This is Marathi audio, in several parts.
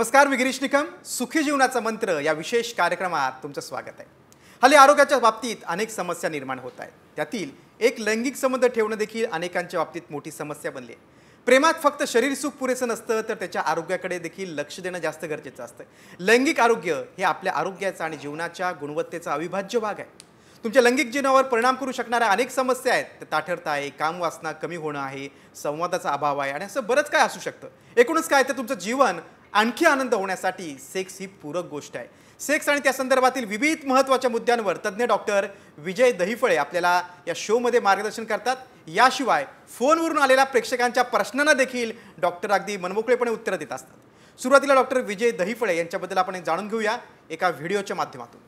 नमस्कार, मी गिरीश निकम. सुखी जीवनाचा मंत्र या विशेष कार्यक्रमात तुमचं स्वागत आहे. हल्ली आरोग्याच्या बाबतीत अनेक समस्या निर्माण होत आहेत. त्यातील एक लैंगिक संबंध ठेवणं देखील अनेकांच्या बाबतीत मोठी समस्या बनली आहे. प्रेमात फक्त शरीर सुख पुरेसं नसतं, तर त्याच्या आरोग्याकडे देखील लक्ष देणं जास्त गरजेचं असतं. लैंगिक आरोग्य हे आपल्या आरोग्याचा आणि जीवनाच्या गुणवत्तेचा अविभाज्य भाग आहे. तुमच्या लैंगिक जीवनावर परिणाम करू शकणाऱ्या अनेक समस्या आहेत. ते ताठरता आहे, कामवासना कमी होणं आहे, संवादाचा अभाव आहे आणि असं बरंच काय असू शकतं. एकूणच काय, तर तुमचं जीवन आणखी आनंद होण्यासाठी सेक्स ही पूरक गोष्ट आहे. सेक्स आणि त्या संदर्भातील विविध महत्त्वाच्या मुद्द्यांवर तज्ज्ञ डॉक्टर विजय दहिफळे आपल्याला या शोमध्ये मार्गदर्शन करतात. याशिवाय फोनवरून आलेल्या प्रेक्षकांच्या प्रश्नांना देखील डॉक्टर अगदी मनमोकळेपणे उत्तरं देत असतात. सुरुवातीला डॉक्टर विजय दहिफळे यांच्याबद्दल आपण जाणून घेऊया एका व्हिडिओच्या माध्यमातून.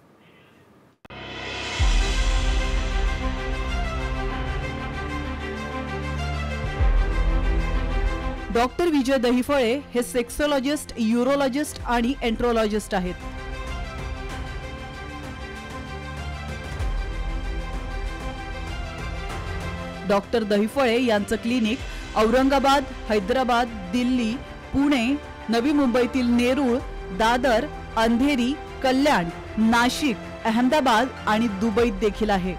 डॉक्टर विजय दहिफळे हे सेक्सोलॉजिस्ट, यूरोलॉजिस्ट आणि एंट्रोलॉजिस्ट आहेत. डॉक्टर दहिफळे यांचं क्लिनिक औरंगाबाद, हैदराबाद, दिल्ली, पुणे, नवी मुंबईतील नेरूळ, दादर, अंधेरी, कल्याण, नाशिक, अहमदाबाद आणि दुबईत देखील आहे.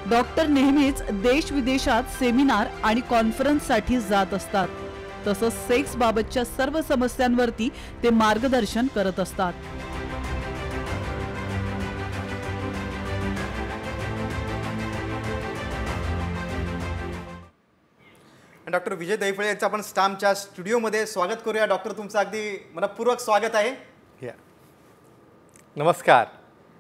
डॉक्टर नेहमीच देश विदेशात सेमिनार आणि कॉन्फरन्ससाठी जात असतात. तसंच सेक्स बाबतच्या सर्व समस्यांवरती ते मार्गदर्शन करत असतात. डॉक्टर विजय दहिफळे यांचं आपण स्टामच्या स्टुडिओमध्ये स्वागत करूया. डॉक्टर, तुमचं अगदी मनपूर्वक स्वागत आहे. नमस्कार.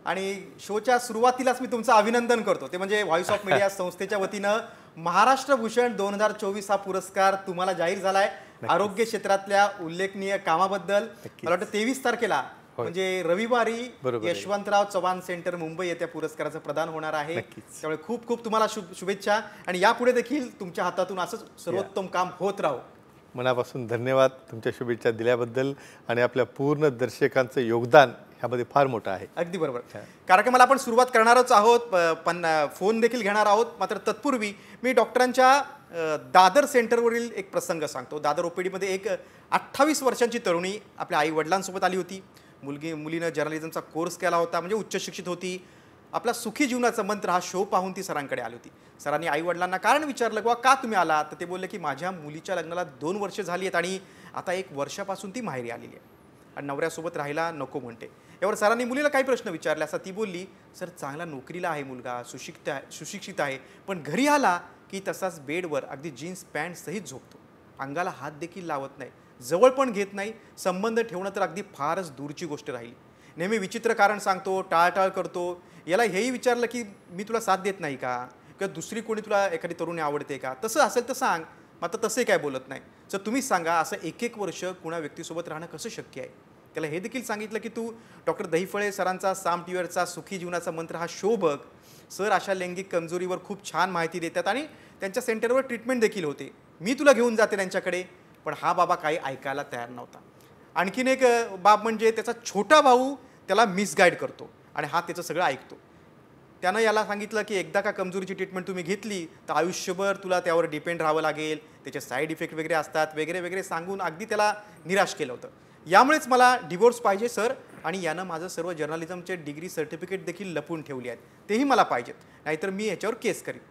आणि शोच्या सुरुवातीलाच मी तुमचं अभिनंदन करतो. ते म्हणजे व्हॉइस ऑफ मीडिया संस्थेच्या वतीनं महाराष्ट्र भूषण 2024 हा पुरस्कार तुम्हाला जाहीर झालाय. आरोग्य क्षेत्रातल्या उल्लेखनीय कामाबद्दल. मला वाटतं 23 तारखेला म्हणजे रविवारी यशवंतराव चव्हाण सेंटर मुंबई येथे पुरस्काराचं प्रदान होणार आहे. त्यामुळे खूप खूप तुम्हाला शुभेच्छा आणि यापुढे देखील तुमच्या हातातून असंच सर्वोत्तम काम होत राहो. मनापासून धन्यवाद तुमच्या शुभेच्छा दिल्याबद्दल आणि आपल्या पूर्ण दर्शकांचं योगदान ह्यामध्ये फार मोठं आहे. अगदी बरोबर. कार्यक्रमाला आपण सुरुवात करणारच आहोत, पण फोन देखील घेणार आहोत. मात्र तत्पूर्वी मी डॉक्टरांच्या दादर सेंटरवरील एक प्रसंग सांगतो. दादर ओपीडीमध्ये एक 28 वर्षांची तरुणी आपल्या आई वडिलांसोबत आली होती. मुलीनं जर्नलिझमचा कोर्स केला होता, म्हणजे उच्च शिक्षित होती. आपला सुखी जीवनाचा मंत्र हा शो पाहून ती सरांकडे आली होती. सरांनी आई वडिलांना कारण विचारलं, किंवा का तुम्ही आला, तर ते बोलले की माझ्या मुलीच्या लग्नाला 2 वर्ष झाली आहेत आणि आता 1 वर्षापासून ती माहेरी आलेली आहे आणि नवऱ्यासोबत राहायला नको म्हणते. यावर सरांनी मुलीला काही प्रश्न विचारले असता ती बोलली, सर चांगला नोकरीला आहे मुलगा, सुशिक्षित आहे, पण घरी आला की तसाच बेडवर अगदी जीन्स पॅन्ट सहित झोपतो, अंगाला हात देखील लावत नाही, जवळ पण घेत नाही, संबंध ठेवणं तर अगदी फारच दूरची गोष्ट राहिली. नेहमी विचित्र कारण सांगतो, टाळटाळ करतो. याला हेही विचारलं की मी तुला साथ देत नाही का, किंवा दुसरी कोणी तुला एखादी तरुणी आवडते का, तसं असेल तर सांग. मात्र तसे काय बोलत नाही. तर तुम्हीच सांगा, असं 1-1 वर्ष कुणा व्यक्तीसोबत राहणं कसं शक्य आहे. त्याला हे देखील सांगितलं की तू डॉक्टर दहिफळे सरांचा साम टीव्हीवरचा सुखी जीवनाचा मंत्र हा शो बघ. सर अशा लैंगिक कमजोरीवर खूप छान माहिती देतात आणि त्यांच्या सेंटरवर ट्रीटमेंट देखील होते. मी तुला घेऊन जाते त्यांच्याकडे. पण हा बाबा काही ऐकायला तयार नव्हता. आणखीन एक बाब म्हणजे त्याचा छोटा भाऊ त्याला मिसगाईड करतो आणि हा त्याचं सगळं ऐकतो. त्यानं याला सांगितलं की एकदा का कमजोरीची ट्रीटमेंट तुम्ही घेतली तर आयुष्यभर तुला त्यावर डिपेंड राहावं लागेल, त्याचे साईड इफेक्ट वगैरे असतात वगैरे वगैरे सांगून अगदी त्याला निराश केलं होतं. यामुळेच मला डिवोर्स पाहिजे सर, आणि यानं माझं सर्व जर्नलिझमचे डिग्री सर्टिफिकेट देखील लपवून ठेवली आहेत, तेही मला पाहिजेत, नाहीतर मी याच्यावर केस करीन.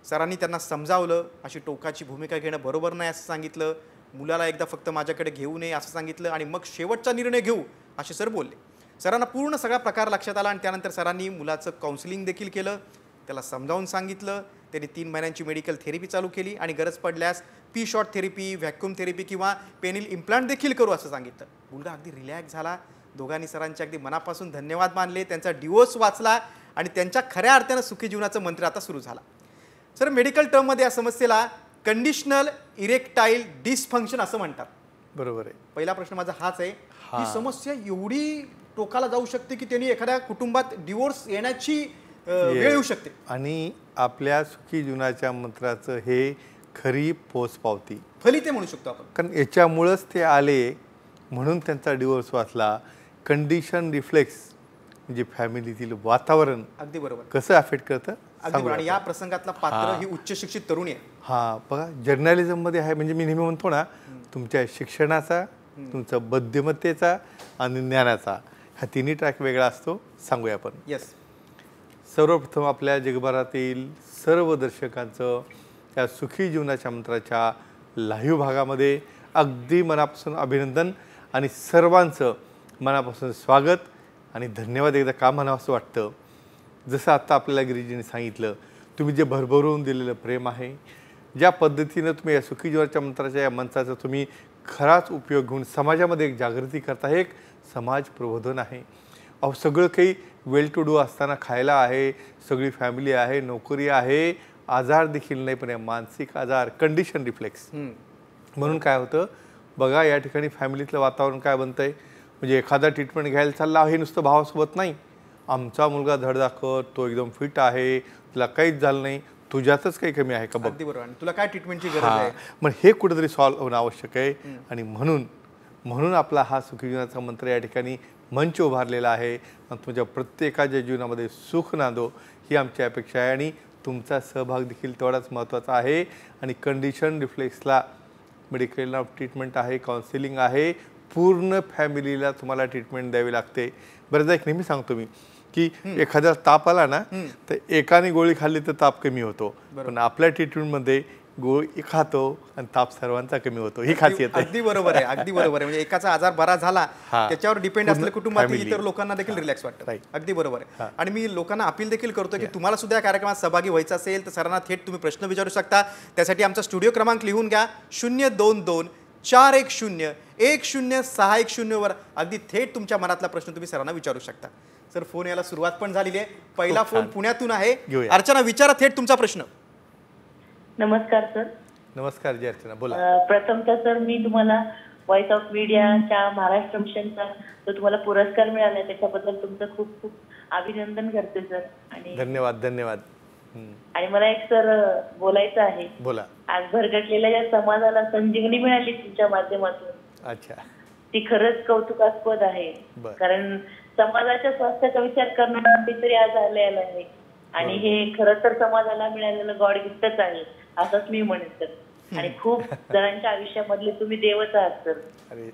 सरांनी त्यांना समजावलं, अशी टोकाची भूमिका घेणं बरोबर नाही असं सांगितलं. मुलाला एकदा फक्त माझ्याकडे घेऊ नये असं सांगितलं आणि मग शेवटचा निर्णय घेऊ असे सर बोलले. सरांना पूर्ण सगळा प्रकार लक्षात आला आणि त्यानंतर सरांनी मुलाचं काउन्सिलिंग देखील केलं, त्याला समजावून सांगितलं. त्यांनी 3 महिन्यांची मेडिकल थेरपी चालू केली आणि गरज पडल्यास P shot therapy, vacuum therapy किंवा पेनिल इम्प्लांट देखील करू असं सांगितलं. मुलगा अगदी रिलॅक्स झाला. दोघांनी सरांचे अगदी मनापासून धन्यवाद मानले. त्यांचा डिवोर्स वाचला आणि त्यांच्या खऱ्या अर्थानं सुखी जीवनाचं मंत्र आता सुरू झाला. सर, मेडिकल टर्ममध्ये या समस्येला कंडिशनल इरेक्टाईल डिसफंक्शन असं म्हणतात. बरोबर आहे. पहिला प्रश्न माझा हाच आहे, ही समस्या एवढी टोकाला जाऊ शकते की त्यांनी एखाद्या कुटुंबात डिवोर्स येण्याची वेळ येऊ शकते. आणि आपल्या सुखी जीवनाच्या मंत्राचं हे खरी पोचपावती फलित म्हणू शकतो आपण, कारण याच्यामुळेच ते आले म्हणून त्यांचा डिवोर्स वाचला. कंडिशन रिफ्लेक्स म्हणजे फॅमिलीतील वातावरण अगदी बरोबर, कसं अफेक्ट करतं अगदी बरोबर. आणि या प्रसंगातला पात्र ही उच्च शिक्षित तरुणी आहे. हां, बघा जर्नलिझममध्ये आहे म्हणजे मी नेहमी म्हणतो ना, तुमच्या शिक्षणाचा, तुमचा बुद्धिमत्तेचा आणि ज्ञानाचा हा तिन्ही ट्रॅक वेगळा असतो. सांगूया आपण. येस. सर्वप्रथम आपल्या जगभरातील सर्व दर्शकांचं त्या सुखी जीवनाच्या मंत्राच्या लाईव्ह भागामध्ये अगदी मनापासून अभिनंदन आणि सर्वांचं मनापासून स्वागत आणि धन्यवाद. एकदा का म्हणावं असं वाटतं, जसं आत्ता आपल्याला गिरीजीने सांगितलं, तुम्ही जे भरभरून दिलेलं प्रेम आहे, ज्या पद्धतीनं तुम्ही या सुखी जीवनाच्या मंत्राच्या या मंचाचा तुम्ही खराच उपयोग घेऊन समाजामध्ये एक जागृती करता, हे एक समाज प्रबोधन आहे. अहो सगळं काही वेल टू डू असताना खायला आहे, सगळी फॅमिली आहे, नोकरी आहे, आजार देखील नाही, पण या मानसिक आजार कंडिशन रिफ्लेक्स म्हणून काय होतं बघा, या ठिकाणी फॅमिलीतलं वातावरण काय बनतं आहे, म्हणजे एखादा ट्रीटमेंट घ्यायला चालला हे नुसतं भावासोबत नाही, आमचा मुलगा धडधाकट, तो एकदम फिट आहे, तुला काहीच झालं नाही, तुझ्यातच काही कमी आहे का बघ, अगदी बरोबर, आणि तुला काय ट्रीटमेंटची गरज आहे. मग हे कुठेतरी सॉल्व्ह होणं आवश्यक आहे. आणि म्हणून आपला हा सुखी जीवनाचा मंत्र या ठिकाणी मंच उभारलेला आहे. आणि तुमच्या प्रत्येकाच्या जीवनामध्ये सुख नांदो ही आमची अपेक्षा आहे आणि तुमचा सहभाग देखील तेवढाच महत्त्वाचा आहे. आणि कंडिशन रिफ्लेक्सला मेडिकल ट्रीटमेंट आहे, काउन्सिलिंग आहे, पूर्ण फॅमिलीला तुम्हाला ट्रीटमेंट द्यावी लागते. बरेचदा एक नेहमी सांगतो मी की एखाद्या ताप आला ना, तर एकाने गोळी खाल्ली तर ताप कमी होतो, पण आपल्या ट्रीटमेंटमध्ये गोळी खातो आणि ताप सर्वांचा कमी होतो, ही खासियत आहे. अगदी बरोबर आहे, अगदी बरोबर आहे. म्हणजे एकाचा आजार बरा झाला त्याच्यावर डिपेंड असलेल्या कुटुंबातील इतर लोकांना देखील रिलॅक्स वाटतं. अगदी बरोबर आहे. आणि मी लोकांना अपील देखील करतो की तुम्हाला सुद्धा या कार्यक्रमात सहभागी व्हायचं असेल तर सरांना थेट तुम्ही प्रश्न विचारू शकता. त्यासाठी आमचा स्टुडिओ क्रमांक लिहून घ्या 022-410-1061 वर अगदी थेट तुमच्या मनातला प्रश्न तुम्ही सरांना विचारू शकता. सर, फोन यायला सुरुवात पण झालेली आहे. पहिला फोन पुण्यातून आहे. अर्चना, विचारा थेट तुमचा प्रश्न. नमस्कार सर. नमस्कार जी अर्चना, बोला. प्रथमतः सर मी तुम्हाला व्हॉइस ऑफ मीडियाच्या महाराष्ट्र मिशनचा जो तुम्हाला पुरस्कार मिळाला त्याच्याबद्दल तुमचं खूप खूप अभिनंदन करते सर. आणि धन्यवाद. आणि मला एक सर बोलायचं आहे. बोला. आज भरगटलेल्या या समाजाला संजीवनी मिळाली तुमच्या माध्यमातून. अच्छा. ती खरंच कौतुकास्पद आहे. कारण समाजाच्या स्वास्थ्याचा विचार करणारे तरी आज आलेला आहे आणि हे खरं तर समाजाला मिळालेलं गॉड गिफ्टच आहे असंच मी म्हणेन सर. आणि खूप जणांच्या आयुष्यामधले तुम्ही देवच आहात सर. अरे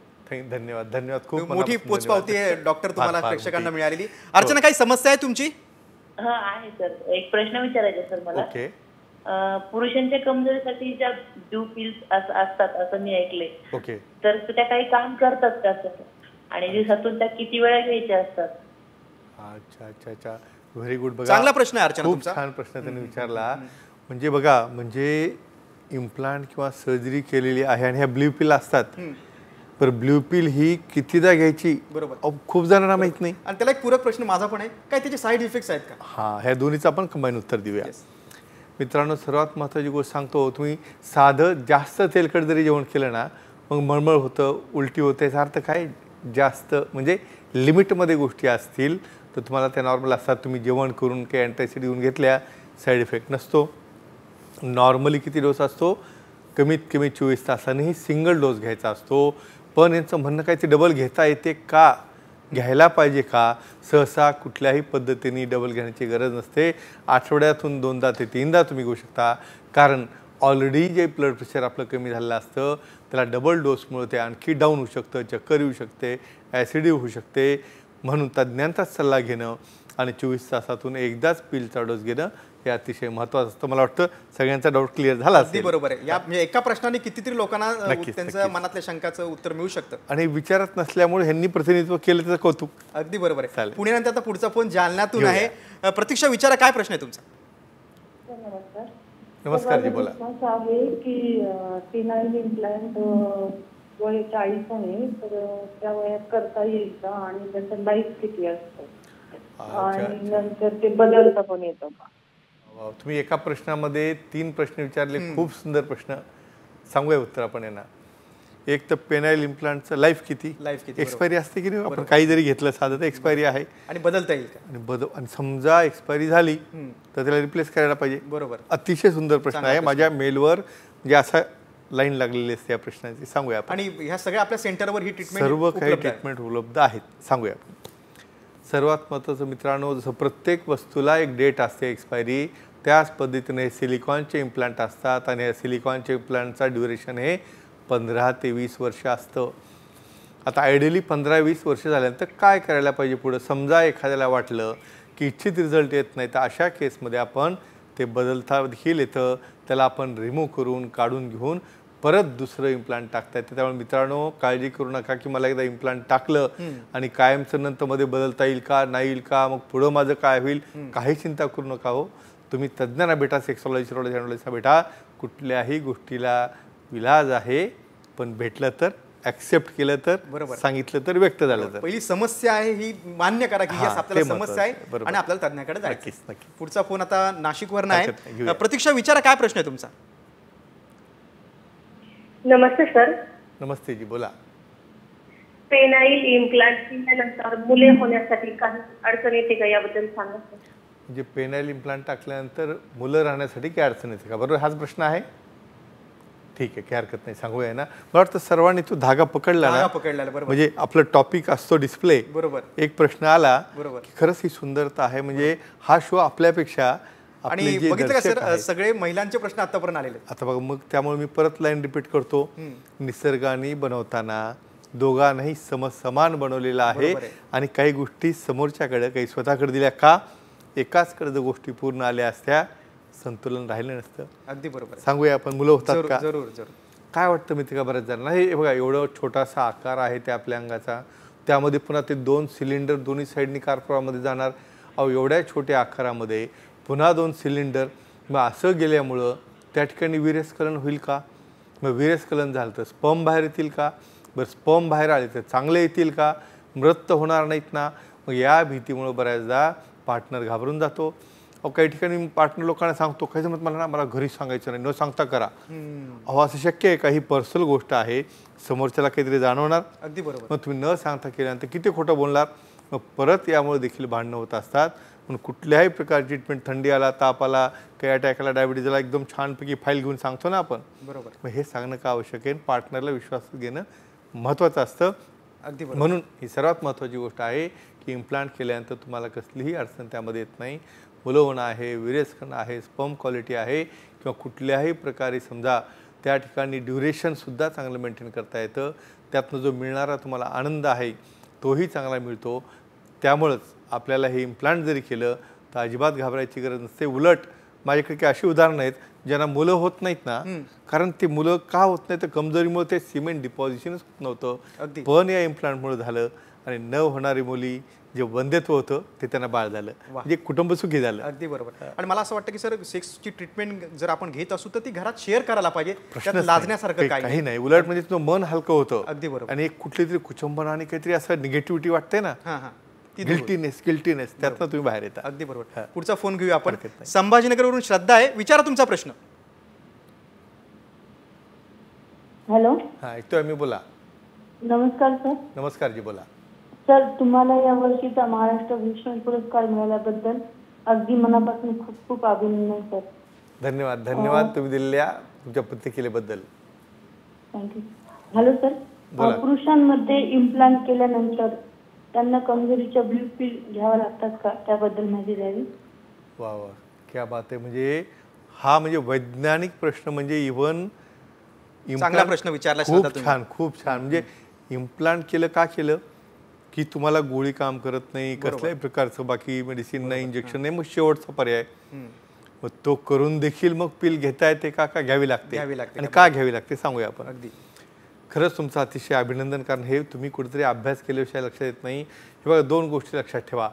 धन्यवाद. खूप मोठी पोचपावती आहे डॉक्टर तुम्हाला प्रेक्षकांना मिळालेली. अर्चना, काही समस्या आहे तुमची? हा आहे सर. एक प्रश्न विचारायचा सर मला. पुरुषांच्या कमजोरीसाठी ज्या ब्लू पिल्स असतात असं मी ऐकले, तर त्या काही काम करतात का सर? आणि दिवसातून त्या किती वेळा घ्यायच्या असतात? अच्छा. Very good. बघा, चांगला प्रश्न आहे अर्चना तुमचा. खूप छान प्रश्न त्यांनी विचारला. म्हणजे बघा, म्हणजे इम्प्लांट किंवा सर्जरी केलेली आहे आणि ह्या ब्ल्यू पिल असतात, तर ब्ल्यू पिल ही कितीदा घ्यायची बरोबर खूप जणांना माहित नाही. आणि त्याला एक पूरक प्रश्न माझा पण आहे, काय त्याचे साईड इफेक्ट्स आहेत का? हा, ह्या दोन्हीचं आपण कंबाईन उत्तर देऊया. मित्रांनो, सर्वात महत्त्वाची गोष्ट सांगतो, तुम्ही साधं जास्त तेलकट जरी जेवण केलं ना, मग मळमळ होतं, उलटी होते, याचा अर्थ काय, जास्त म्हणजे लिमिटमध्ये गोष्टी असतील तर तुम्हाला त्या नॉर्मल असतात. तुम्ही जेवण करून काही अँटासिड घेऊन घेतल्या, साईड इफेक्ट नसतो. नॉर्मली किती डोस असतो? कमीत कमी 24 तासांनी सिंगल डोस घ्यायचा असतो. पण यांचं म्हणणं काय, ते डबल घेता येते का, घ्यायला पाहिजे का? सहसा कुठल्याही पद्धतीने डबल घेण्याची गरज नसते. आठवड्यातून 2दा ते 3दा तुम्ही घेऊ शकता. कारण ऑलरेडी जे ब्लड प्रेशर आपलं कमी झालेलं असतं त्याला डबल डोसमुळे ते आणखी डाऊन होऊ शकतं, चक्कर येऊ शकते, ॲसिडी होऊ शकते. म्हणून तज्ज्ञांचाच सल्ला घेणं आणि 24 तासातून एकदाच पिलचा डोस घेणं हे अतिशय महत्त्वाचं असतं. मला वाटतं सगळ्यांचा डाऊट क्लिअर झाला असेल. बरोबर आहे. या म्हणजे एका प्रश्नाने कितीतरी लोकांना त्यांच्या मनातल्या शंकाचं उत्तर मिळू शकतं. आणि विचारत नसल्यामुळे ह्यांनी प्रतिनिधित्व केलं त्याचं कौतुक. अगदी बरोबर आहे. पुण्यानंतर आता पुढचा फोन जालन्यातून आहे. प्रतीक्षा, विचारा, काय प्रश्न आहे तुमचा? नमस्कार जी, बोला. आहे की फिनाईल इम्प्लांट वय 40 आहे, तर त्या वयात करता येईल का आणि त्याचं लाईफ किती असतं आणि नंतर ते बदलता पण येतं का? तुम्ही एका प्रश्नामध्ये 3 प्रश्न विचारले. खूप सुंदर प्रश्न. सांगूया उत्तर आपण यांना. एक तर पेनाईल इम्प्लांटचं लाईफ किती एक्सपायरी असते की नाही? आपण काही जरी घेतलं साधं तर एक्सपायरी आहे आणि बदलता येईल का? आणि समजा एक्सपायरी झाली तर त्याला रिप्लेस करायला पाहिजे. बरोबर. अतिशय सुंदर प्रश्न आहे. माझ्या मेलवर म्हणजे असा लाईन लागलेली असते या प्रश्नाची. सांगूया आपण. आणि ह्या सगळ्या आपल्या सेंटरवर ही ट्रीटमेंट, सर्व काही ट्रीटमेंट उपलब्ध आहेत. सांगूया आपण. सर्वात महत्त्वाचं मित्रांनो, जसं प्रत्येक वस्तूला एक डेट असते एक्सपायरी, त्याच पद्धतीने सिलिकॉनचे इम्प्लांट असतात आणि या सिलिकॉनच्या इम्प्लांटचा ड्युरेशन हे 15 ते 20 वर्ष असतं. आता आयडियली 15-20 वर्ष झाल्यानंतर काय करायला पाहिजे पुढं? समजा एखाद्याला वाटलं की इच्छित रिझल्ट येत नाही, तर अशा केसमध्ये आपण ते बदलता देखील येतं, त्याला आपण रिमूव्ह करून काढून घेऊन परत दुसरं इम्प्लांट टाकता येतं. त्यामुळे मित्रांनो, काळजी करू नका की मला एकदा इम्प्लांट टाकलं आणि कायमचं नंतर मध्ये बदलता येईल का, नाही येईल का, मग पुढं माझं काय होईल, काही चिंता करू नका हो. तुम्ही तज्ज्ञांना भेटा, सेक्सॉलॉजी ॲनालिस्टला भेटा. कुठल्याही गोष्टीला इलाज आहे, पण भेटलं तर, ॲक्सेप्ट केलं तर, बरोबर, सांगितलं तर, व्यक्त झालं तर. पहिली समस्या आहे ही मान्य करा की yes, आपल्याला समस्या आहे बरोबर. आणि आपल्याला तज्ञाकडे जायचं. नक्कीच, नक्की. पुढचा फोन आता नाशिकवर नाही. घेऊया. प्रतीक्षा, विचारा काय प्रश्न आहे तुमचा? नमस्ते सर. नमस्ते जी, बोला. पेनाईल इम्प्लांट केल्यानंतर मुले होण्यासाठी काही अडचण येते का, याबद्दल सांगा सर. म्हणजे पेनाईल इम्प्लांट टाकल्यानंतर मुलं राहण्यासाठी काय अडचण येते का? बरोबर, हाच प्रश्न आहे. ठीक आहे, काही हरकत नाही, सांगूया ना. मला वाटतं सर्वांनी तो धागा पकडला ना, बरोबर, म्हणजे आपलं टॉपिक असतो डिस्प्ले. बरोबर, एक प्रश्न आला, बरोबर, की खरंच ही सुंदरता आहे. म्हणजे हा शो आपल्यापेक्षा आणि बघितलं का सर, सगळे महिलांचे प्रश्न आतापर्यंत आलेले. आता बघा, मग त्यामुळे मी परत लाईन रिपीट करतो. निसर्गाने बनवताना दोघांनाही समान बनवलेला आहे आणि काही गोष्टी समोरच्याकडे, काही स्वतःकडे दिल्या का, एकाचकडे जर गोष्टी पूर्ण आल्या असत्या, संतुलन राहिलं नसतं. अगदी बरोबर. सांगूया आपण, मुलं होतात का? जरूर जरूर. काय वाटतं माहिती का बऱ्याच जणांना, हे बघा एवढं छोटासा आकार आहे त्या आपल्या अंगाचा, त्यामध्ये पुन्हा ते 2 सिलेंडर दोन्ही साईडनी कार्पोरामध्ये जाणार. अहो, एवढ्या छोट्या आकारामध्ये पुन्हा 2 सिलेंडर, मग असं गेल्यामुळं त्या ठिकाणी विरेस्खलन होईल का? मग विरेस्खलन झालं तर स्पर्म बाहेर येतील का? बरं, स्पर्म बाहेर आले तर चांगले येतील का? मृत होणार नाहीत ना? मग या भीतीमुळं बऱ्याचदा पार्टनर घाबरून जातो. अहो, काही ठिकाणी पार्टनर लोकांना सांगतो, काही जमत मला ना, मला घरी सांगायचं नाही, न सांगता करा. अहो, असं शक्य आहे का? ही पर्सनल गोष्ट आहे, समोरच्याला काहीतरी जाणवणार. अगदी बरोबर. मग तुम्ही न सांगता केल्यानंतर किती खोटं बोलणार? मग परत यामुळे देखील भांडणं होत असतात. म्हणून कुठल्याही प्रकारची ट्रीटमेंट, थंडी आला, ताप आला, काही अटॅक आला, डायबिटीजला, एकदम छानपैकी फाईल घेऊन सांगतो ना आपण. बरोबर. मग हे सांगणं का आवश्यक आहे? पार्टनरला विश्वास घेणं महत्त्वाचं असतं. अगदी बरोबर. म्हणून ही सर्वात महत्त्वाची गोष्ट आहे की इम्प्लांट केल्यानंतर तुम्हाला कसलीही अडचण त्यामध्ये येत नाही. मुलं होणं आहे, विरेस्खलन आहे, स्पर्म क्वालिटी आहे, किंवा कुठल्याही प्रकारे समजा त्या ठिकाणी ड्युरेशनसुद्धा चांगलं मेंटेन करता येतं. त्यातनं जो मिळणारा तुम्हाला आनंद आहे तोही चांगला मिळतो. त्यामुळंच आपल्याला हे इम्प्लांट जरी केलं तर अजिबात घाबरायची गरज नसते. उलट माझ्याकडे काही अशी उदाहरणं आहेत ज्यांना मुलं होत नाहीत ना, कारण ते मुलं का होत नाही तर कमजोरीमुळे ते सिमेंट डिपॉझिशनच होत नव्हतं, पण या इम्प्लांटमुळे झालं. आणि न होणारी मुली जे वंध्यत्व होतं ते त्यांना बाळ झालं, म्हणजे कुटुंब सुखी झालं. अगदी बरोबर. आणि मला असं वाटतं की सर, सेक्सची ट्रीटमेंट जर आपण घेत असू तर ती घरात शेअर करायला पाहिजे, त्यात लाजण्यासारखं काही नाही. उलट म्हणजे तुझं मन हलकं होतं. अगदी बरोबर. आणि एक कुठली तरी कुचंबना आणि काहीतरी असं निगेटिव्हिटी वाटते ना, गिल्टीनेस, त्यातनं तुम्ही बाहेर येता. अगदी बरोबर. पुढचा फोन घेऊया आपण. संभाजीनगरवरून श्रद्धा आहे, विचारा तुमचा प्रश्न. हॅलो. हा, ऐकतोय मी, बोला. नमस्कार सर. नमस्कार जी, बोला. सर, तुम्हाला या वर्षीचा महाराष्ट्र भूषण पुरस्कार मिळाल्याबद्दल अगदी मनापासून खूप खूप अभिनंदन सर. धन्यवाद. धन्यवाद तुम्ही दिलेल्या तुमच्या प्रतिक्रियेबद्दल. थँक्यू. Hello sir. पुरुषांमध्ये इम्प्लांट केल्यानंतर त्यांना कमजोरीच्या ब्लू पिल घ्याव्या लागतात का, त्याबद्दल माहिती द्यावी. वा वा, क्या बात आहे. म्हणजे हा म्हणजे वैज्ञानिक प्रश्न, म्हणजे इव्हन चांगला प्रश्न विचारला. खूप छान, खूप छान. म्हणजे इम्प्लांट केलं का केलं की तुम्हाला गोळी काम करत नाही, कसल्याही प्रकारचं बाकी मेडिसिन नाही, इंजेक्शन नाही, मग शेवटचा पर्याय. मग तो करून देखील मग पिल घेता येते का घ्यावी लागते, आणि का घ्यावी लागते सांगूया आपण. अगदी खरंच तुमचं अतिशय अभिनंदन, कारण हे तुम्ही कुठेतरी अभ्यास केल्याशिवाय लक्षात येत नाही. हे बघा, 2 गोष्टी लक्षात ठेवा.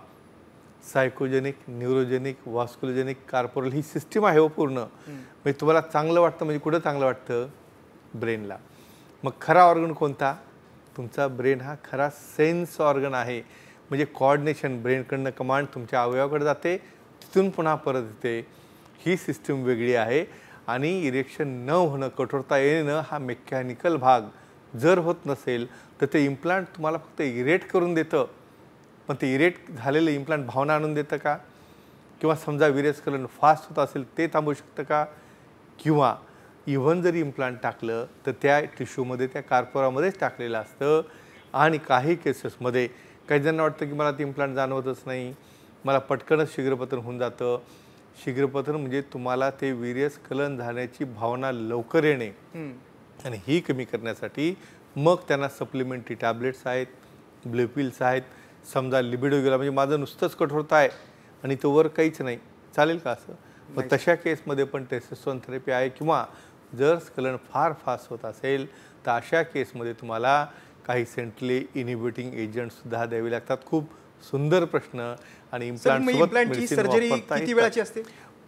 सायकोजेनिक, न्यूरोजेनिक, वास्कुलोजेनिक, कार्पोरल ही सिस्टीम आहे हो पूर्ण. म्हणजे तुम्हाला चांगलं वाटतं म्हणजे कुठं चांगलं वाटतं? ब्रेनला. मग खरा ऑर्गन कोणता? तुमचा ब्रेन हा खरा सेन्स ऑर्गन आहे. म्हणजे कॉर्डिनेशन, ब्रेनकडनं कमांड तुमच्या अवयवाकडे जाते, तिथून पुन्हा परत येते. ही सिस्टीम वेगळी आहे. आणि इरेक्शन न होणं, कठोरता येणं हा मेकॅनिकल भाग जर होत नसेल तर ते इम्प्लांट तुम्हाला फक्त इरेट करून देतं. पण ते इरेट झालेलं इम्प्लांट भावना आणून देतं का? किंवा समजा विरेस्खलन फास्ट होत असेल ते थांबवू शकतं का? किंवा इव्हन जरी इम्प्लांट टाकलं तर त्या टिश्यूमध्ये, त्या कार्पोरामध्येच टाकलेलं असतं. आणि काही केसेसमध्ये काही जणांना वाटतं की मला ते इम्प्लांट जाणवतच नाही, मला पटकनच शीघ्रपतन होऊन जातं. शीघ्रपतन म्हणजे तुम्हाला ते वीर्यस्खलन झाल्याची भावना लवकर येणे आणि ही कमी करण्यासाठी मग त्यांना सप्लिमेंटरी टॅबलेट्स आहेत, ब्लू पिल्स आहेत. समजा लिबिडो गेला म्हणजे माझं नुसतंच कठोरता आहे आणि तो वर काहीच नाही, चालेल का असं? मग तशा केसमध्ये पण टेस्टोस्टेरोन थेरपी आहे. किंवा जर स्खलन फार फास्ट होत असेल तर अशा केसमध्ये तुम्हाला काही सेंट्रली इनिबिटिंग एजंटसुद्धा द्यावे लागतात. खूप सुंदर प्रश्न. आणि इम्प्लांटची सर्जरी किती वेळाची असते?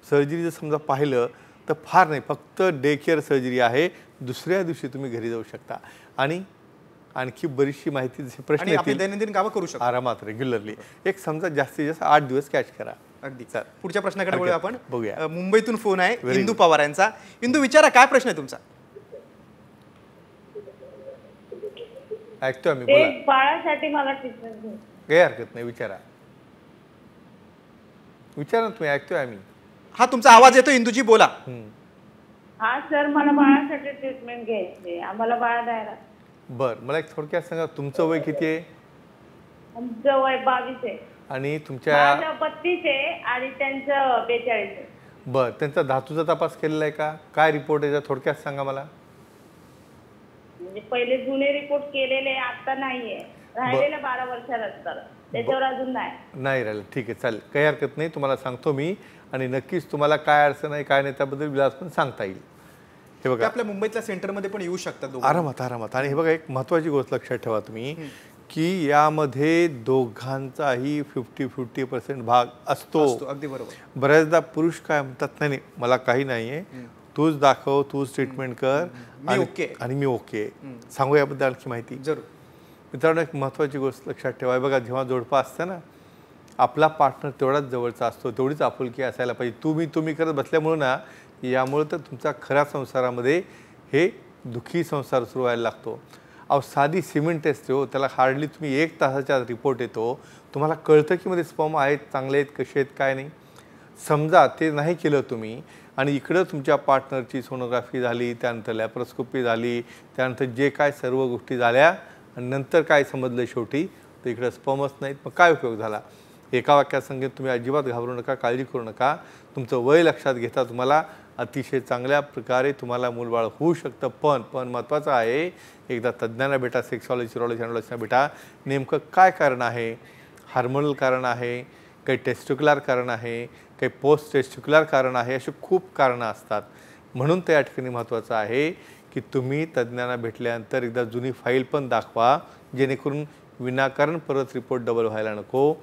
सर्जरी जर समजा पाहिलं तर फार नाही, फक्त डे केअर सर्जरी आहे. दुसऱ्या दिवशी तुम्ही घरी जाऊ शकता. आणि आणखी बरीचशी माहिती जसे प्रश्न येतील दैनंदिन कामं करू शकतो आरामात रेग्युलरली. एक समजा जास्तीत जास्त 8 दिवस कॅच करा. अगदी. पुढच्या प्रश्नाकडे वळूया आपण. बघूया. मुंबईतून फोन आहे इंदू पवार यांचा. इंदू, विचारा, काय प्रश्न आहे तुमचा? ऐकतोय आम्ही, बोला. बाळासाठी मला ट्रीटमेंट काही हरकत नाही, विचारा विचारा तुम्ही, ऐकतोय आम्ही. हा तुमचा आवाज येतो इंदूजी, बोला. हा सर, मला बाळासाठी ट्रीटमेंट घ्यायची. आम्हाला बाळ द्यायला. बर, मला एक थोडक्यात सांगा, तुमचं वय किती आहे? आमचं वय 22 आहे. आणि तुमच्या? माझं 32 आहे आणि त्यांचं 42 आहे. बर, त्यांचा धातूचा तपास केलेला आहे का? काय रिपोर्ट आहे थोडक्यात सांगा मला. म्हणजे पहिले जुने रिपोर्ट केलेले, आता नाहीये. राहिलेल्या 12 वर्षानंतर त्याच्यावर अजून नाही राहिलं. ठीक आहे, चालेल, काही हरकत नाही. तुम्हाला सांगतो मी. आणि नक्कीच तुम्हाला काय अडचण आहे काय नाही त्याबद्दल विलास पण सांगता येईल. हे बघा, आपल्या मुंबईतल्या सेंटरमध्ये पण येऊ शकतात आरामात आरामात. आणि हे बघा, एक महत्त्वाची गोष्ट लक्षात ठेवा तुम्ही की यामध्ये दोघांचाही 50-50% भाग असतो. अगदी बरोबर. बऱ्याचदा पुरुष काय म्हणतात, नाही नाही मला काही नाहीये, तूच दाखव, तूच ट्रीटमेंट कर आणि मी ओके. सांगू याबद्दल आणखी माहिती? जरूर. मित्रांनो, एक महत्त्वाची गोष्ट लक्षात ठेवा. बघा, जेव्हा जोडपा असतं ना, आपला पार्टनर तेवढाच जवळचा असतो, तेवढीच आपुलकी असायला पाहिजे. तुम्ही करत बसल्यामुळं ना, यामुळे तर तुमचा खऱ्या संसारामध्ये हे दुःखी संसार सुरू व्हायला लागतो. अहो, साधी सिमेंट टेस्ट हो, त्याला हार्डली तुम्ही 1 तासाच्या रिपोर्ट येतो. तुम्हाला कळतं की मध्ये स्पर्म आहेत, चांगले आहेत, कसे आहेत, काय नाही. समजा ते नाही केलं तुम्ही आणि इकडं तुमच्या पार्टनरची सोनोग्राफी झाली, त्यानंतर लॅप्रोस्कोपी झाली, त्यानंतर जे काय सर्व गोष्टी झाल्या आणि नंतर काय समजलं शेवटी, तर इकडं स्पर्मच नाहीत. मग काय उपयोग झाला? एका वाक्यात सांगेन, तुम्ही अजिबात घाबरू नका, काळजी करू नका. तुमचं वय लक्षात घेता तुम्हाला अतिशय चांगल्या प्रकारे तुम्हाला मूलबाळ होऊ शकतं. पण महत्त्वाचं आहे, एकदा तज्ज्ञांना भेटा, सेक्सॉलॉजी, युरॉलॉजी, ॲनॉलॉजीना भेटा. नेमकं काय कारण आहे? हार्मोनल कारण आहे, काही टेस्टिक्युलर कारण आहे, काही पोस्ट टेस्टिक्युलर कारण आहे, अशी खूप कारणं असतात. म्हणून त्या ठिकाणी महत्त्वाचं आहे की तुम्ही तज्ज्ञांना भेटल्यानंतर एकदा जुनी फाईल पण दाखवा, जेणेकरून विनाकारण परत रिपोर्ट डबल व्हायला नको.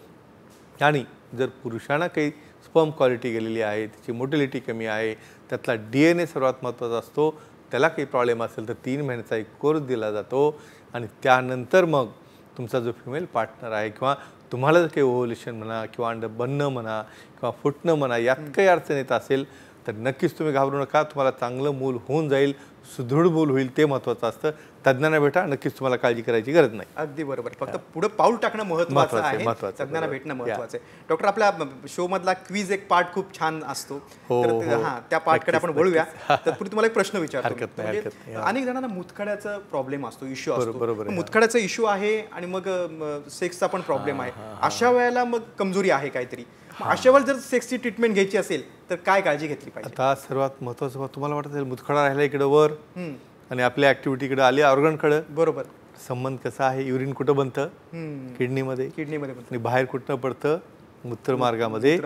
आणि जर पुरुषांना काही स्पर्म क्वालिटी गेलेली आहे, त्याची मोटिलिटी कमी आहे, त्यातला DNA सर्वात महत्त्वाचा असतो, त्याला काही प्रॉब्लेम असेल तर 3 महिन्याचा एक कोर्स दिला जातो. आणि त्यानंतर मग तुमचा जो फिमेल पार्टनर आहे किंवा तुम्हाला जर काही ओव्ह्युलेशन म्हणा किंवा अंड बनणं म्हणा किंवा फुटणं म्हणा, यात काही अडचण येत असेल तर नक्कीच तुम्ही घाबरू नका. तुम्हाला चांगलं मूल होऊन जाईल, सुदृढ मूल होईल, ते महत्त्वाचं असतं. तज्ज्ञांना भेटा, नक्कीच तुम्हाला काळजी करायची गरज नाही. अगदी बरोबर. फक्त पुढे पाऊल टाकणं महत्त्वाचं आहे, तज्ज्ञांना भेटणं महत्त्वाचं आहे. डॉक्टर, आपल्या शो मधला क्विज एक पार्ट खूप छान असतो, त्या पार्टकडे आपण वळूया. तत्पूर्वी तुम्हाला एक प्रश्न विचारतो. अनेक जणांना मुतखड्याचा प्रॉब्लेम असतो, इश्यू असतो. मुतखड्याचा इश्यू आहे आणि मग सेक्सचा पण प्रॉब्लेम आहे. अशा वेळेला मग कमजोरी आहे काहीतरी. अशा वेळेला जर सेक्सची ट्रीटमेंट घ्यायची असेल तर काय काळजी घेतली पाहिजे? आता सर्वात महत्त्वाचं, तुम्हाला वाटत असेल मुतखडा राहिला इकडे वर आणि आपल्या ॲक्टिव्हिटीकडे आली ऑर्गनकडे. बरोबर. संबंध कसा आहे? युरिन कुठं बनतं? किडनीमध्ये आणि बाहेर कुठनं पडतं? मूत्रमार्गामध्ये.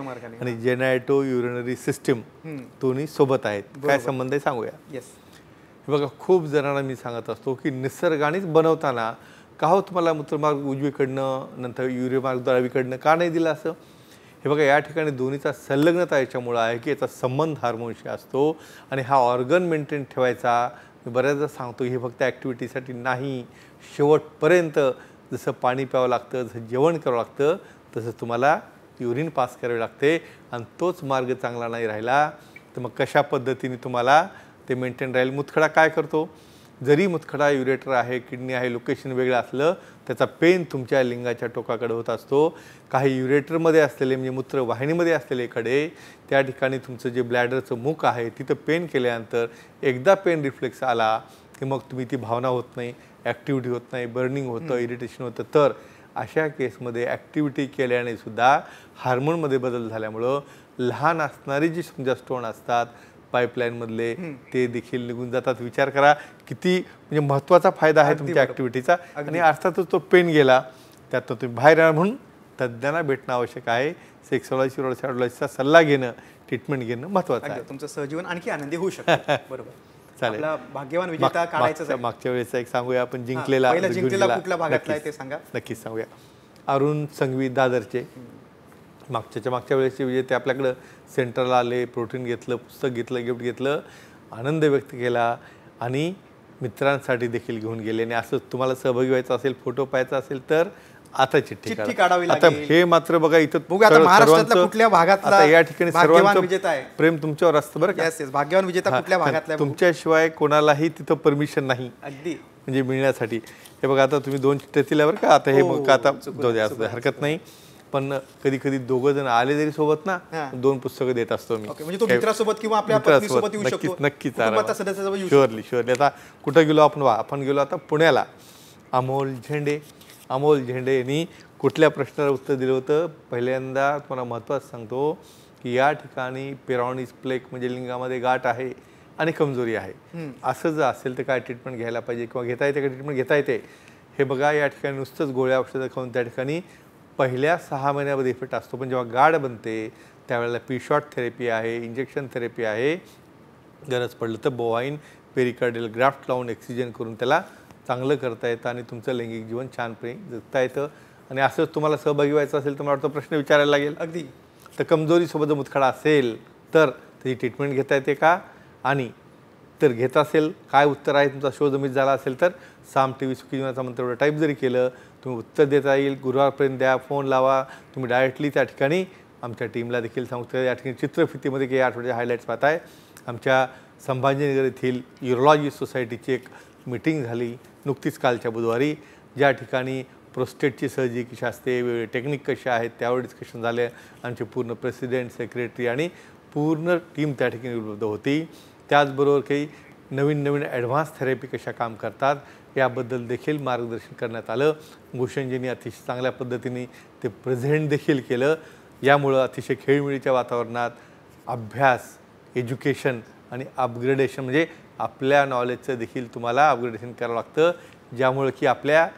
आणि जेनायटो युरिनरी सिस्टीम दोन्ही सोबत आहेत. काय संबंध आहे सांगूया. हे बघा, खूप जणांना मी सांगत असतो की निसर्गानेच बनवताना का हो तुम्हाला मूत्रमार्ग उजवीकडनं नंतर युरिन मार्ग डावीकडनं का नाही दिला असं? हे बघा, या ठिकाणी दोन्हीचा संलग्नता याच्यामुळं आहे की याचा संबंध हार्मोनशी असतो. आणि हा ऑर्गन मेंटेन ठेवायचा, मी बऱ्याचदा सांगतो, हे फक्त ॲक्टिव्हिटीसाठी नाही, शेवटपर्यंत जसं पाणी प्यावं लागतं, जसं जेवण करावं लागतं, तसं तुम्हाला युरिन पास करावे लागते. आणि तोच मार्ग चांगला नाही राहिला तर मग कशा पद्धतीने तुम्हाला ते मेंटेन राहील? मुतखडा काय करतो? जरी मुतखडा युरेटर आहे, किडनी आहे, लोकेशन वेगळं असलं, त्याचा पेन तुमच्या लिंगाच्या टोकाकडे होत असतो. काही युरेटरमध्ये असलेले म्हणजे मूत्रवाहिनीमध्ये असलेले कडे, त्या ठिकाणी तुमचं जे ब्लॅडरचं मुख आहे तिथं पेन केल्यानंतर एकदा पेन रिफ्लेक्स आला की मग तुम्ही ती भावना होत नाही, ॲक्टिव्हिटी होत नाही, बर्निंग होतं, इरिटेशन होतं. तर अशा केसमध्ये ॲक्टिव्हिटी केल्याने सुद्धा हार्मोनमध्ये बदल झाल्यामुळं लहान असणारी जी समजा स्टोन असतात पाईपलाईनमधले ते देखील निघून जातात. विचार करा किती म्हणजे महत्त्वाचा फायदा आहे तुमच्या ॲक्टिव्हिटीचा. आणि अर्थातच तो पेन गेला त्यातून तुम्ही बाहेर येणार म्हणून तज्ज्ञांना भेटणं आवश्यक आहे. सेक्सॉलॉजी यूरोलॉजिस्टचा सल्ला घेणं, ट्रीटमेंट घेणं महत्त्वाचं आहे. तुमचं सहजीवन आणखी आनंदी होऊ शकतं. बरोबर. चालेल. आपला भाग्यवान विजेता काढायचं. मागच्या वेळेचा एक सांगूया आपण जिंकलेला कुठल्या भागातला आहे ते सांगा. नक्कीच सांगूया. अरुण संघवी दादरचे मागच्या वेळेसचे विजेते आपल्याकडं सेंटरला आले, प्रोटीन घेतलं, पुस्तक घेतलं, गिफ्ट घेतलं, आनंद व्यक्त केला आणि मित्रांसाठी देखील घेऊन गेले. आणि असं तुम्हाला सहभागी व्हायचं असेल, फोटो पाहायचा असेल तर आता चिठ्ठी काढावी लागेल. आता हे मात्र बघा इथं महाराष्ट्रातल्या कुठल्या भागातला या ठिकाणी भाग्यवान विजेता आहे प्रेम तुमच्यावर असतं बरं का. भाग्यवान विजेता कुठल्या भागातला तुमच्याशिवाय कोणालाही तिथं परमिशन नाही अगदी म्हणजे मिळण्यासाठी. हे बघा आता तुम्ही 2 चिठ्ठ्या दिल्या बरं का. आता हे मग आता जाऊ द्या, हरकत नाही. पण कधी कधी 2 जण आले जरी सोबत ना 2 पुस्तकं देत असतो मी. म्हणजे तो मित्रासोबत किंवा आपल्या पत्नीसोबत येऊ शकतो. नक्कीच शुअरली. आता कुठं गेलो आपण गेलो आता पुण्याला. अमोल झेंडे यांनी कुठल्या प्रश्नाला उत्तर दिलं होतं. पहिल्यांदा तुम्हाला महत्त्वाचं सांगतो की या ठिकाणी पेरॉनिस प्लेक म्हणजे लिंगामध्ये गाठ आहे आणि कमजोरी आहे. असं जर असेल तर काय ट्रीटमेंट घ्यायला पाहिजे किंवा घेता येते का ट्रीटमेंट घेता येते हे बघा. या ठिकाणी नुसतंच गोळ्या औषधं खाऊन त्या ठिकाणी पहिल्या 6 महिन्यामध्ये इफेक्ट असतो. पण जेव्हा गाठ बनते त्यावेळेला पी-शॉट थेरपी आहे, इंजेक्शन थेरपी आहे. गरज पडलं तर बोवाईन पेरिकार्डियल ग्राफ्ट लावून एक्सिजन करून त्याला चांगलं करता येतं आणि तुमचं लैंगिक जीवन छानपणे जगता येतं. आणि असंच तुम्हाला सहभागी व्हायचं असेल तर मला वाटतं प्रश्न विचारायला लागेल. अगदी. तर कमजोरीसोबत जर मुतखडा असेल तर त्याची ट्रीटमेंट घेता येते का, आणि तर घेत असेल काय उत्तर आहे तुमचा शोध मिस झाला असेल तर साम TV सुखी जीवनाचा मंत्र टाईप जरी केलं तुम्ही उत्तर देता येईल. गुरुवारपर्यंत द्या, फोन लावा. तुम्ही डायरेक्टली त्या ठिकाणी आमच्या टीमला देखील सांगतो. या ठिकाणी चित्रफितीमध्ये काही आठवड्याचे हायलाईट्स पाहताय. आमच्या संभाजीनगर येथील युरोलॉजी सोसायटीची एक मीटिंग झाली नुकतीच कालच्या बुधवारी, ज्या ठिकाणी प्रोस्टेटची सर्जरी कशी असते, वेगवेगळे टेक्निक कशा आहेत त्यावर डिस्कशन झाले. आमचे पूर्ण प्रेसिडेंट, सेक्रेटरी आणि पूर्ण टीम त्या ठिकाणी उपलब्ध होती. त्याचबरोबर काही नवीन ॲडव्हान्स थेरपी कशा काम करतात याबद्दल देखील मार्गदर्शन करण्यात आलं. भूषणजींनी अतिशय चांगल्या पद्धतीने ते प्रेझेंट देखील केलं. यामुळं अतिशय खेळीमेळीच्या वातावरणात अभ्यास, एज्युकेशन आणि अपग्रेडेशन म्हणजे आपल्या नॉलेजचं देखील तुम्हाला अपग्रेडेशन करावं लागतं. ज्यामुळं की आपल्या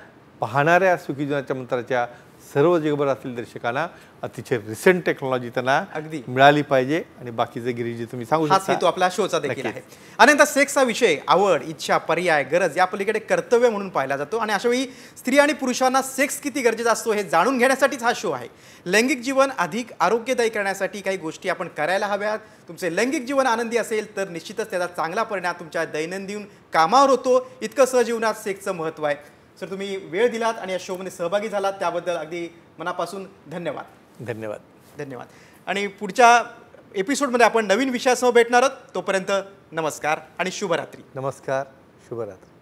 पाहणाऱ्या सुखी जीवनाच्या मंत्राच्या सर्व जगभरातील दर्शकांना अतिशय रिसेंट टेक्नॉलॉजी त्यांना अगदी मिळाली पाहिजे. आणि बाकीचे गिरीजी तुम्ही सांगू शकता. हाच हेतू आपला शोचा देखील आहे. अनेकदा सेक्सचा विषय आवड, इच्छा, पर्याय, गरज या पलीकडे कर्तव्य म्हणून पाहिला जातो. आणि अशावेळी स्त्री आणि पुरुषांना सेक्स किती गरजेचा असतो हे जाणून घेण्यासाठीच हा शो आहे. लैंगिक जीवन अधिक आरोग्यदायी करण्यासाठी काही गोष्टी आपण करायला हव्यात. तुमचे लैंगिक जीवन आनंदी असेल तर निश्चितच त्याचा चांगला परिणाम तुमच्या दैनंदिन कामावर होतो. इतकं सहजीवनात सेक्सचं महत्त्व आहे. सर, तुम्ही वेळ दिलात आणि या शोमध्ये सहभागी झालात त्याबद्दल अगदी मनापासून धन्यवाद. आणि पुढच्या एपिसोडमध्ये आपण नवीन विषयासह भेटणार आहोत. तोपर्यंत नमस्कार आणि शुभरात्री. नमस्कार, शुभरात्री.